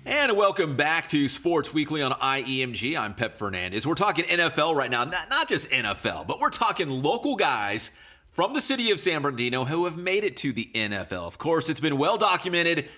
And welcome back to Sports Weekly on IEMG. I'm Pep Fernandez. We're talking NFL right now. Not just NFL, but we're talking local guys from the city of San Bernardino who have made it to the NFL. Of course, it's been well documented.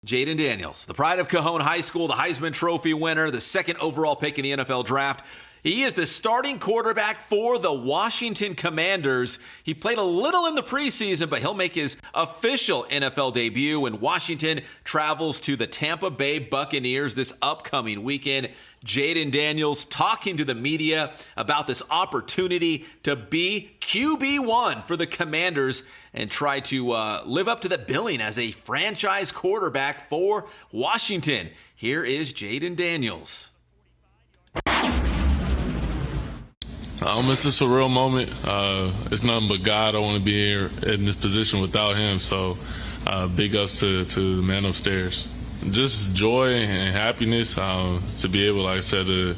Jayden Daniels, the pride of Cajon High School, the Heisman Trophy winner, the second overall pick in the NFL draft. He is the starting quarterback for the Washington Commanders. He played a little in the preseason, but he'll make his official NFL debut when Washington travels to the Tampa Bay Buccaneers this upcoming weekend. Jayden Daniels talking to the media about this opportunity to be QB1 for the Commanders and try to live up to the billing as a franchise quarterback for Washington. Here is Jayden Daniels. It's just a real moment. It's nothing but God. I want to be here in this position without him. So big ups to the man upstairs. Just joy and happiness to be able, like I said, to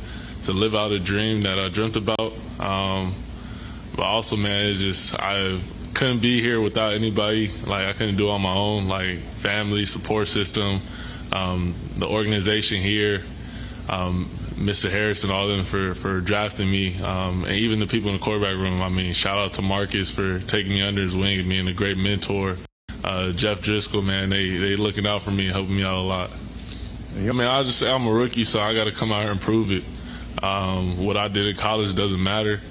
live out a dream that I dreamt about. But also, man, it's just I couldn't be here without anybody. Like I couldn't do it on my own. Like family, support system, the organization here. Mr. Harris and all of them for drafting me, and even the people in the quarterback room. I mean, shout out to Marcus for taking me under his wing and being a great mentor. Jeff Driscoll, man, they looking out for me and helping me out a lot. I mean, I'll just say I'm a rookie, so I got to come out here and prove it. What I did in college doesn't matter.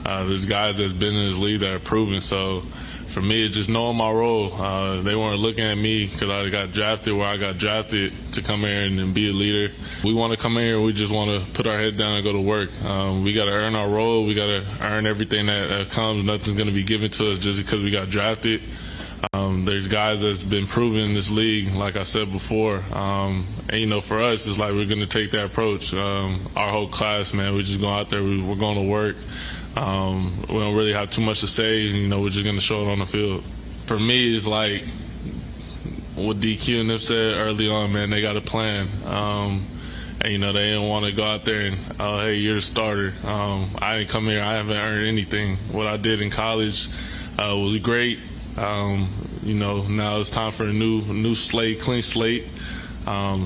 There's guys that's been in this league that are proven, so for me, it's just knowing my role. They weren't looking at me because I got drafted where I got drafted to come here and be a leader. We want to come in here. We just want to put our head down and go to work. We got to earn our role. We got to earn everything that comes. Nothing's going to be given to us just because we got drafted. There's guys that's been proven in this league, like I said before. And, for us, it's like we're going to take that approach. Our whole class, man, we're just going out there. We're going to work. We don't really have too much to say. We're just going to show it on the field. For me, it's like what DQ and them said early on, man, they got a plan. And, they didn't want to go out there and, hey, you're the starter. I didn't come here. I haven't earned anything. What I did in college was great. Now it's time for a new slate, clean slate.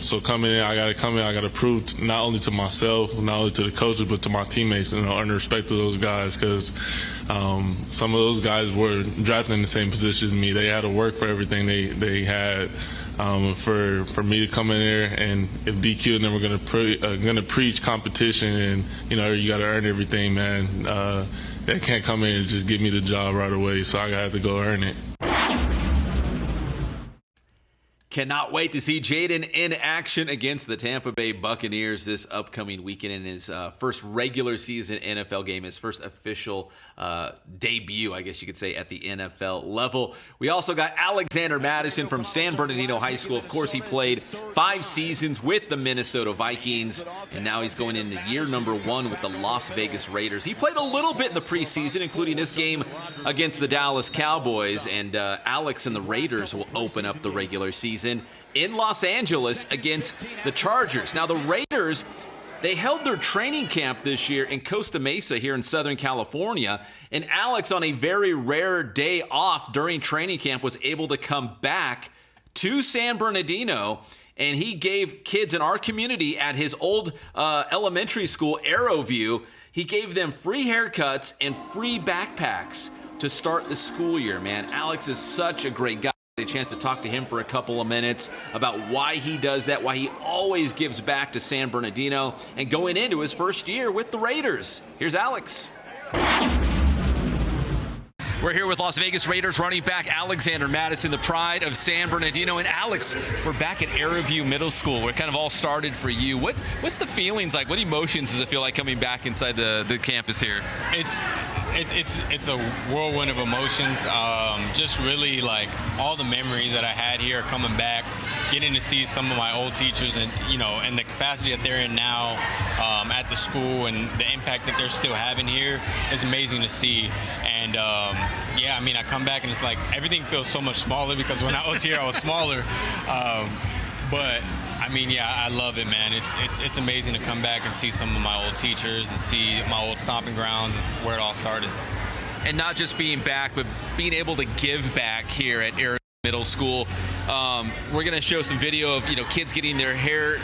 So coming in, I got to prove not only to myself, not only to the coaches, but to my teammates, earn the respect of those guys because some of those guys were drafted in the same position as me. They had to work for everything they had. For me to come in there and if DQ and them were going to preach competition and you got to earn everything, man. They can't come in and just give me the job right away, so I got to go earn it. Cannot wait to see Jayden in action against the Tampa Bay Buccaneers this upcoming weekend in his first regular season NFL game, his first official debut, I guess you could say, at the NFL level. We also got Alexander Mattison from San Bernardino High School. Of course, he played 5 seasons with the Minnesota Vikings, and now he's going into year number 1 with the Las Vegas Raiders. He played a little bit in the preseason, including this game against the Dallas Cowboys, and Alex and the Raiders will open up the regular season in Los Angeles against the Chargers. Now, the Raiders, they held their training camp this year in Costa Mesa here in Southern California, and Alex, on a very rare day off during training camp, was able to come back to San Bernardino, and he gave kids in our community at his old elementary school, Arrowview, he gave them free haircuts and free backpacks to start the school year, man. Alex is such a great guy. A chance to talk to him for a couple of minutes about why he does that, why he always gives back to San Bernardino, and going into his first year with the Raiders. Here's Alex. We're here with Las Vegas Raiders running back Alexander Mattison, the pride of San Bernardino. And Alex, we're back at Arrowview Middle School, where it kind of all started for you. What's the feelings like? What emotions does it feel like coming back inside the campus here? It's a whirlwind of emotions. Just really like all the memories that I had here coming back, getting to see some of my old teachers and and the capacity that they're in now at the school and the impact that they're still having here is amazing to see. And I come back and it's like everything feels so much smaller because when I was here I was smaller. But I love it, man. It's amazing to come back and see some of my old teachers and see my old stomping grounds, where it all started. And not just being back, but being able to give back here at Arrowview Middle School. We're going to show some video of, kids getting their hair,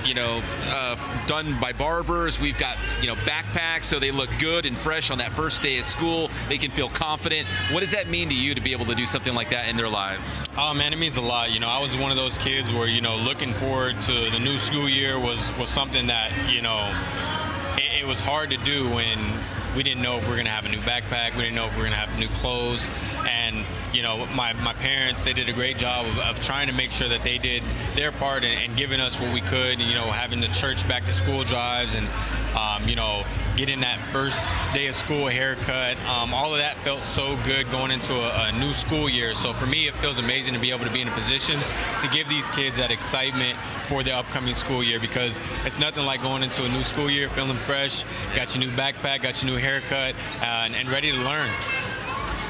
done by barbers. We've got, backpacks so they look good and fresh on that first day of school. They can feel confident. What does that mean to you to be able to do something like that in their lives? Oh man, it means a lot. I was one of those kids where, looking forward to the new school year was something that, it was hard to do when we didn't know if we were going to have a new backpack. We didn't know if we were going to have new clothes. And, my parents, they did a great job of trying to make sure that they did their part and giving us what we could, having the church back to school drives and, getting that first day of school haircut. All of that felt so good going into a new school year. So for me, it feels amazing to be able to be in a position to give these kids that excitement for the upcoming school year, because it's nothing like going into a new school year feeling fresh, got your new backpack, got your new haircut, and ready to learn.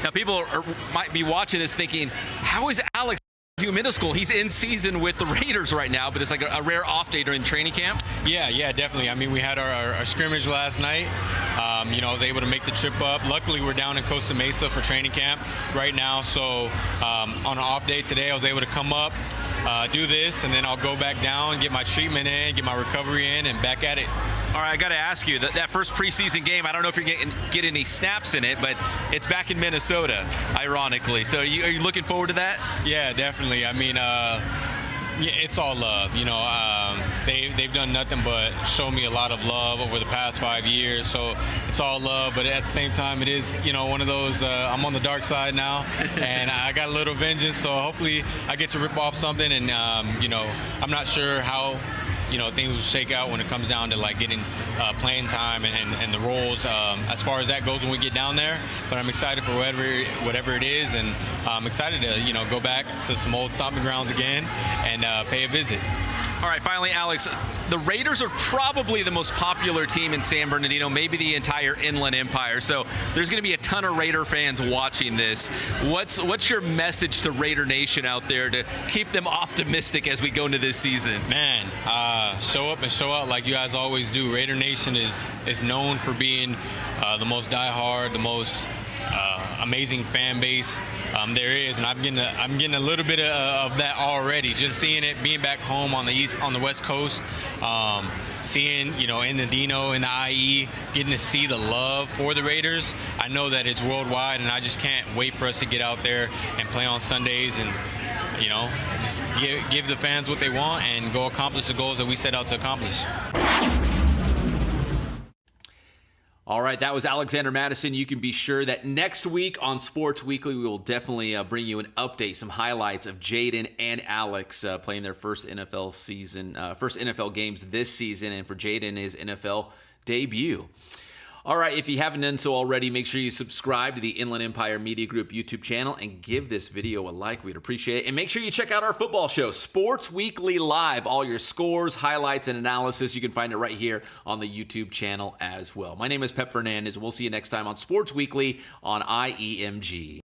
Now, people might be watching this thinking, how is Alex Middle School? He's in season with the Raiders right now, but it's like a rare off day during training camp. Yeah, definitely. I mean, we had our scrimmage last night. I was able to make the trip up. Luckily, we're down in Costa Mesa for training camp right now. So on an off day today, I was able to come up, do this, and then I'll go back down, get my treatment in, get my recovery in, and back at it. All right, I got to ask you, that first preseason game, I don't know if you're getting any snaps in it, but it's back in Minnesota, ironically. So are you looking forward to that? Yeah, definitely. I mean, it's all love. They've done nothing but show me a lot of love over the past 5 years. So it's all love, but at the same time, it is, one of those, I'm on the dark side now, and I got a little vengeance. So hopefully I get to rip off something, and, I'm not sure how things will shake out when it comes down to like getting playing time and the roles as far as that goes when we get down there. But I'm excited for whatever it is, and I'm excited to go back to some old stomping grounds again and pay a visit. All right, finally, Alex, the Raiders are probably the most popular team in San Bernardino, maybe the entire Inland Empire. So there's going to be a ton of Raider fans watching this. What's your message to Raider Nation out there to keep them optimistic as we go into this season? Man, show up and show out like you guys always do. Raider Nation is known for being the most diehard, the most amazing fan base there is, and I'm getting a little bit of that already. Just seeing it, being back home on the West Coast, seeing in the Dino, in the IE, getting to see the love for the Raiders. I know that it's worldwide, and I just can't wait for us to get out there and play on Sundays and just give the fans what they want and go accomplish the goals that we set out to accomplish. All right, that was Alexander Mattison. You can be sure that next week on Sports Weekly, we will definitely bring you an update, some highlights of Jaden and Alex playing their first NFL games this season, and for Jaden, his NFL debut. All right, if you haven't done so already, make sure you subscribe to the Inland Empire Media Group YouTube channel and give this video a like. We'd appreciate it. And make sure you check out our football show, Sports Weekly Live. All your scores, highlights, and analysis, you can find it right here on the YouTube channel as well. My name is Pep Fernandez. We'll see you next time on Sports Weekly on IEMG.